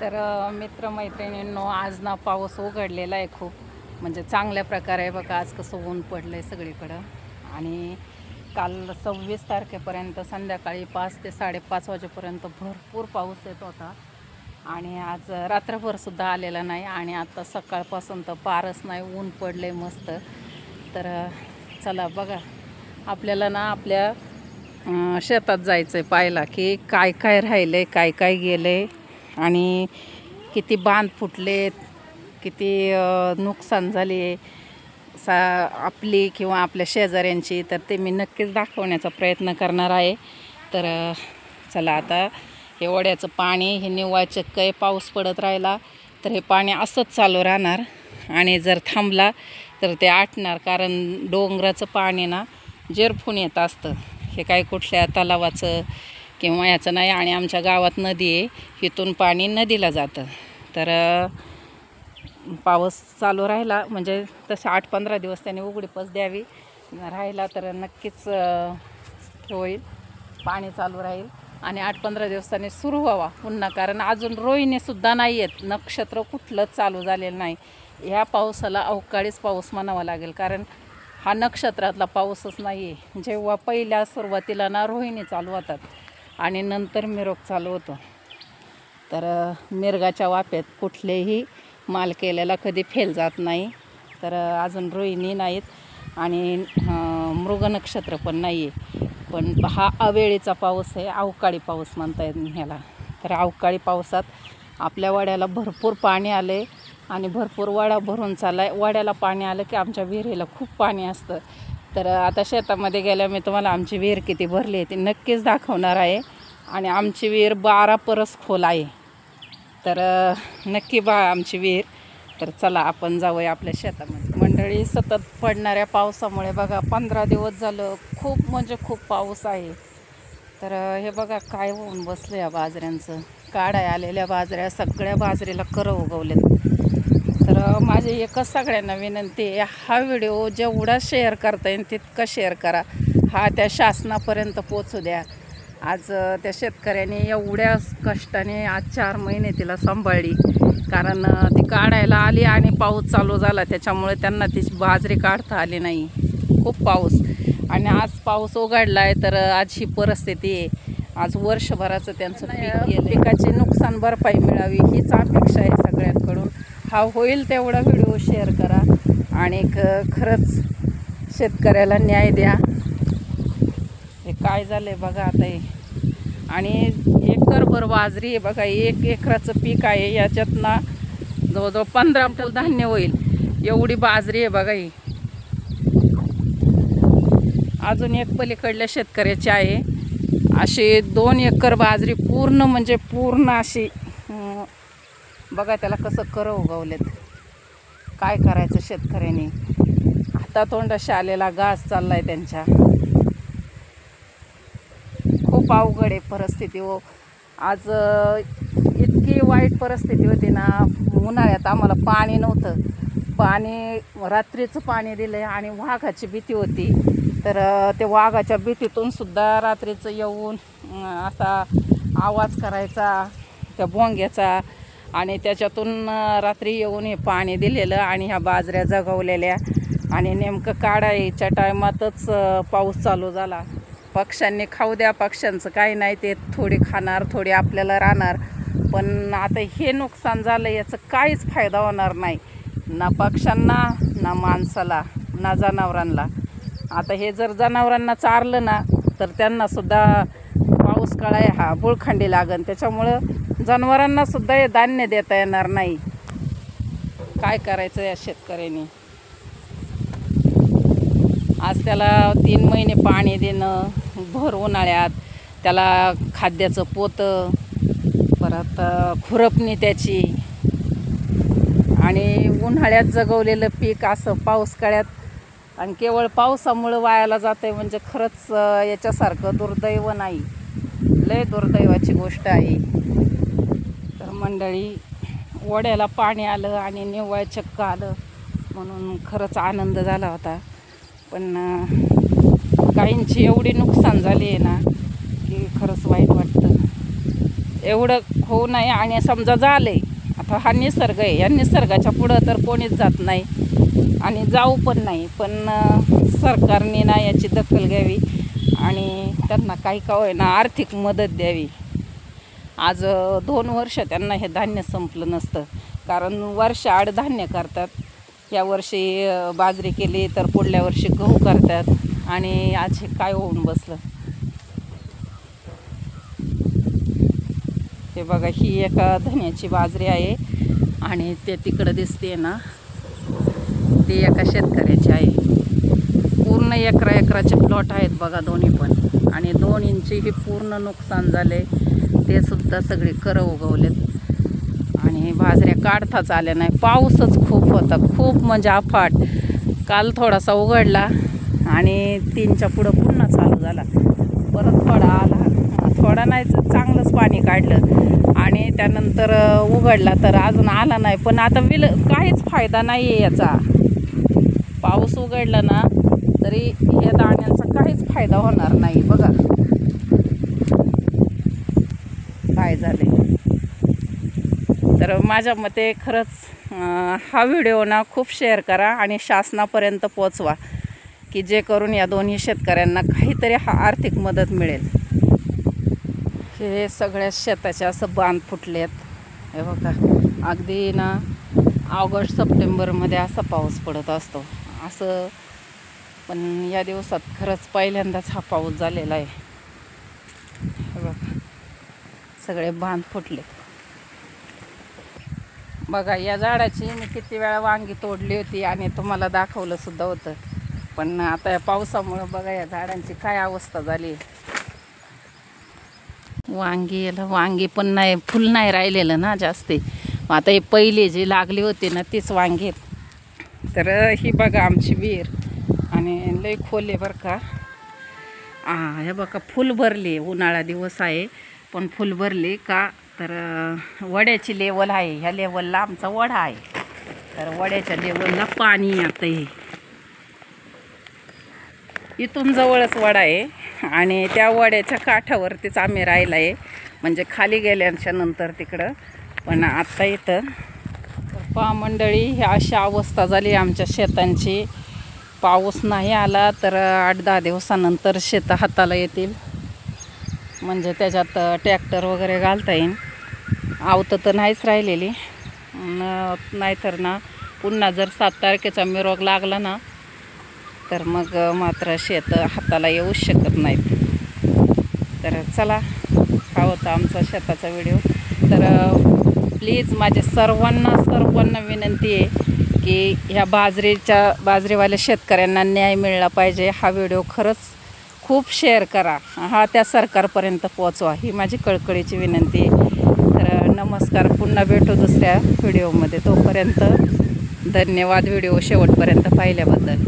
तर मित्रमैत्रिणींनो, आज ना पाऊस उघडलेला आहे खूप, म्हणजे चांगल्या प्रकारे. बघा आज कसं ऊन पडलं आहे सगळीकडं. आणि काल 26 तारखेपर्यंत संध्याकाळी 5 ते 5:30 वाजेपर्यंत भरपूर पाऊस येत होता. आणि आज रात्रभरसुद्धा आलेला नाही. आणि आता सकाळपासून तर पारच नाही, ऊन पडले मस्त. तर चला बघा, आपल्याला ना आपल्या शेतात जायचं आहे पाहायला की काय काय राहिलं आहे, काय काय गेलं आहे, आणि किती बांध फुटलेत, किती नुकसान झाले आपली किंवा आपल्या शेजाऱ्यांची. तर ते मी नक्कीच दाखवण्याचा प्रयत्न करणार आहे. तर चला, आता हे ओढ्याचं पाणी हे निव्वळ चक्क आहे. पाऊस पडत राहिला तर हे पाणी असंच चालू राहणार, आणि जर थांबला तर ते आटणार. कारण डोंगराचं पाणी ना जेरफून येत असतं. हे काही कुठल्या तलावाचं किंवा याचं नाही. आणि आमच्या गावात नदी आहे, इथून पाणी नदीला जातं. तर पाऊस चालू राहिला म्हणजे तसं 8-15 दिवस त्याने उघडीपच द्यावी. राहिला तर नक्कीच होईल, पाणी चालू राहील. आणि 8-15 दिवसांनी सुरू व्हावा पुन्हा. कारण अजून रोहिणीसुद्धा नाही आहेत, नक्षत्र कुठलंच चालू झालेलं नाही. ह्या पावसाला अवकाळीच पाऊस म्हणावा लागेल, कारण हा नक्षत्रातला पाऊसच नाही आहे. जेव्हा पहिल्या सुरुवातीला ना रोहिणी चालू होतात आणि नंतर मिरग चालू होतो. तर मिरगाच्या वाफ्यात कुठलेही माल केलेला कधी फेल जात नाही. तर अजून रोहिणी नाहीत आणि मृग नक्षत्र पण नाही आहे. पण हा अवेळीचा पाऊस आहे, अवकाळी पाऊस म्हणता येत ह्याला. तर अवकाळी पावसात आपल्या वाड्याला भरपूर पाणी आले आणि भरपूर वाडा भरून चालला. वाड्याला पाणी आलं की आमच्या विहिरीला खूप पाणी असतं. तर आता शेतामध्ये गेल्या मी तुम्हाला आमची विहीर किती भरली आहे ती नक्कीच दाखवणार आहे. आणि आमची विहीर 12 परस खोल आहे. तर नक्की आमची विहीर. तर चला आपण जाऊया आपल्या शेतामध्ये. मंडळी, सतत पडणाऱ्या पावसामुळे बघा 15 दिवस झालं खूप म्हणजे खूप पाऊस आहे. तर हे बघा काय होऊन बसलं या बाजऱ्यांचं. काढाय आलेल्या बाजऱ्या सगळ्या बाजरीला करं उगवलेत. तर माझी एकच सगळ्यांना विनंती आहे, हा व्हिडिओ जेवढा शेअर करता येईल तितका शेअर करा. हा त्या शासनापर्यंत पोचू द्या. आज त्या शेतकऱ्याने एवढ्या कष्टाने आज 4 महिने तिला सांभाळली. कारण ती काढायला आली आणि पाऊस चालू झाला, त्याच्यामुळे त्यांना ती बाजरी काढता आली नाही. खूप पाऊस. आणि आज पाऊस उघडला आहे तर आज ही परिस्थिती आहे. आज वर्षभराचं त्यांचं पीक गेलं. पिकाची नुकसान भरपाई मिळावी हीच अपेक्षा आहे सगळ्यांकडून. हा होईल तेवढा व्हिडिओ शेअर करा आणि खरंच शेतकऱ्याला न्याय द्या. हे काय झालं आहे बघा आता हे. आणि एकरभर बाजरी आहे बघा, 1 एकराचं पीक आहे. याच्यातनं जवळजवळ 15 क्विंटल धान्य होईल एवढी बाजरी आहे बघा ही. अजून एक पलीकडल्या शेतकऱ्याची आहे अशी 2 एकर बाजरी पूर्ण म्हणजे पूर्ण अशी. बघा त्याला कसं करं उगवलेत. काय करायचं शेतकऱ्यांनी. हातातोंडाशी आलेला घास चाललाय त्यांच्या. खूप अवघड आहे परिस्थिती हो. आज इतकी वाईट परिस्थिती होती ना, उन्हाळ्यात आम्हाला पाणी नव्हतं. पाणी रात्रीचं पाणी दिलं आहे आणि वाघाची भीती होती. तर ते वाघाच्या भीतीतून सुद्धा रात्रीचं येऊन असा आवाज करायचा त्या भोंग्याचा, आणि त्याच्यातून रात्री येऊन हे पाणी दिलेलं आणि ह्या बाजऱ्या जगवलेल्या. आणि नेमकं काढायच्या टायमातच पाऊस चालू झाला. पक्ष्यांनी खाऊ द्या, पक्ष्यांचं काही नाही, ते थोडी खाणार थोडी आपल्याला राहणार. पण आता हे नुकसान झालं, याचं काहीच फायदा होणार नाही, ना पक्ष्यांना ना माणसाला ना जनावरांना. आता हे जर जनावरांना चारलं ना तर त्यांनासुद्धा पाऊस काळ आहे हा बुळखंडी लागन. त्याच्यामुळं जनावरांनासुद्धा हे धान्य देता येणार नाही. काय करायचं या शेतकऱ्यांनी. आज त्याला 3 महिने पाणी देणं, भर उन्हाळ्यात त्याला खाद्याचं पोतं, परत खुरपणी त्याची, आणि उन्हाळ्यात जगवलेलं पीक असं पाऊस काळात आणि केवळ पावसामुळं वायाला जातं आहे. म्हणजे खरंच याच्यासारखं दुर्दैव नाही. लय दुर्दैवाची गोष्ट आहे. तर मंडळी, ओढ्याला पाणी आलं आणि निव्वळ चक्क आलं म्हणून खरंच आनंद झाला होता. पण काहींची एवढी नुकसान झाली आहे ना की खरंच वाईट वाटतं. एवढं होऊ नये. आणि समजा झालंय आता, हा निसर्ग आहे, या निसर्गाच्या पुढं तर कोणीच जात नाही आणि जाऊ पण नाही. पण सरकारने ना याची दखल घ्यावी आणि त्यांना काही का होईना आर्थिक मदत द्यावी. आज 2 वर्ष त्यांना हे धान्य संपलं नसतं, कारण वर्षाआड धान्य करतात. या वर्षी बाजरी केली तर पुढल्या वर्षी गहू करतात आणि आज हे काय होऊन बसलं. हे बघा, ही एका धन्याची बाजरी आहे आणि ते तिकडं दिसते ना, ती एका शेतकऱ्याची आहे. पूर्ण एकराचे प्लॉट आहेत बघा दोन्ही पण, आणि 2 इंची ही पूर्ण नुकसान झाले. ते सुद्धा सगळे करं उगवलेत आणि बाजऱ्या काढताच आल्या नाही. पाऊसच खूप होता, खूप म्हणजे अफाट. काल थोडासा उघडला आणि 3च्या पुढं पुन्हा चालू झाला. परत थोडा आला, थोडा नाही चांगलंच पाणी काढलं आणि त्यानंतर उघडला तर अजून आला नाही. पण आता काहीच फायदा नाही आहे याचा. पाऊस उघडला ना तरी या दाण्यांचा काहीच फायदा होणार नाही. बघा काय झाले. तर माझ्या मते खरंच हा व्हिडिओ ना खूप शेअर करा आणि शासनापर्यंत पोचवा, की जे करून या दोन्ही शेतकऱ्यांना काहीतरी आर्थिक मदत मिळेल. हे सगळ्या शेताचे असं बांध फुटलेत. हे बघा, अगदी ना ऑगस्ट सप्टेंबरमध्ये असा पाऊस पडत असतो असं, पण या दिवसात खरंच पहिल्यांदाच हा पाऊस झालेला आहे. हे बघा, सगळे बांध फुटले. बघा, या झाडाची मी किती वेळा वांगी तोडली होती आणि तुम्हाला दाखवलं सुद्धा होतं. पण आता या पावसामुळं बघा या झाडांची काय अवस्था झाली. वांगी पण नाही, फुल नाही राहिलेलं ना जास्ती. आता हे पहिले जी लागली होती ना तीच वांगी आहेत. तर ही बघा आमची विहीर आणि लई खोल आहे बरं का. हे बघा फुल भरली. उन्हाळा दिवस आहे पण फुल भरली का, तर वड्याची लेवल आहे. ह्या लेवलला आमचा वडा आहे. तर वड्याच्या लेवलला पाणी येतं. हे इथून जवळच वडा आहे आणि त्या वड्याच्या काठावरतीच आम्ही राहिला आहे, म्हणजे खाली गेल्याच्या नंतर तिकडं. पण आत्ता इथं पहा मंडळी, ही अशी अवस्था झाली आमच्या शेतांची. पाऊस नाही आला तर 8-10 दिवसानंतर शेतं हाताला येतील, म्हणजे त्याच्यात ट्रॅक्टर वगैरे घालता येईल. आवतं तर नाहीच राहिलेली. नाहीतर ना पुन्हा जर 7 तारखेचा मिरवग लागला ना तर मग मात्र शेतं हाताला येऊच शकत नाहीत. तर चला, हा होता आमचा शेताचा व्हिडिओ. तर प्लीज माझे सर्वांना विनंती आहे की ह्या बाजरीवाल्या शेतकऱ्यांना न्याय मिळाला पाहिजे. हा व्हिडिओ खरंच खूप शेअर करा, हा त्या सरकारपर्यंत पोचवा, ही माझी कळकळीची विनंती आहे. तर नमस्कार, पुन्हा भेटू दुसऱ्या व्हिडिओमध्ये. तोपर्यंत धन्यवाद व्हिडिओ शेवटपर्यंत पाहिल्याबद्दल.